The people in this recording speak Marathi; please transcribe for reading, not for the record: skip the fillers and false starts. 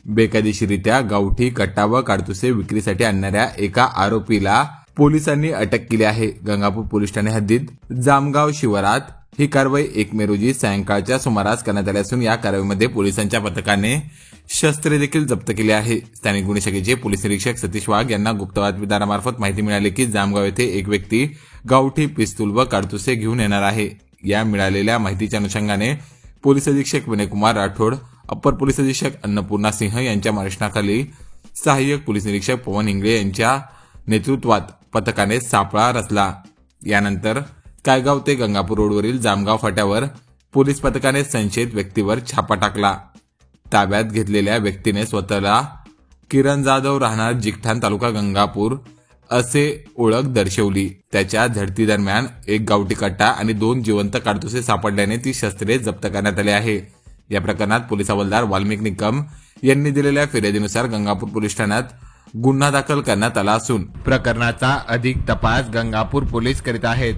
बेकायदेशीरित्या गावठी कट्टा व काडतुसे विक्रीसाठी आणणाऱ्या एका आरोपीला पोलिसांनी अटक केली आहे। गंगापूर पोलीस ठाणे हद्दीत जामगाव शिवारात ही कारवाई 1 मे रोजी सायंकाळच्या सुमारास करण्यात आली असून या कारवाईमध्ये पोलिसांच्या पथकाने शस्त्रे देखील जप्त केली आहे। स्थानिक गुन्हे शाखेचे पोलीस निरीक्षक सतीश वाघ यांना गुप्त बातमीदारामार्फत माहिती मिळाली की जामगाव येथे एक व्यक्ती गावठी पिस्तूल व काडतुसे घेऊन येणार आहे। या मिळालेल्या माहितीच्या अनुषंगाने पोलीस अधीक्षक विनयकुमार राठोड, अप्पर पोलीस अधीक्षक अन्नपूर्णा सिंह यांच्या मार्गदर्शनाखाली सहाय्यक पोलीस निरीक्षक पवन इंगळे यांच्या नेतृत्वात पथकाने सापळा रचला। यानंतर कायगाव ते गंगापूर रोडवरील जामगाव फाट्यावर पोलीस पथकाने संशयित व्यक्तीवर छापा टाकला। ताब्यात घेतलेल्या व्यक्तीने स्वतःला किरण जाधव राहणार जिकठाण तालुका गंगापूर असे ओळख दर्शवली। त्याच्या झडती दरम्यान एक गावठी कट्टा आणि 2 जिवंत काडतुसे सापडल्याने ती शस्त्रे जप्त करण्यात आली आहे। या प्रकरणात पोलीस हवालदार वाल्मिक निकम यांनी दिलेल्या फिर्यादीनुसार गंगापूर पोलीस ठाण्यात गुन्हा दाखल करण्यात आला असून प्रकरणाचा अधिक तपास गंगापूर पोलीस करीत आहेत।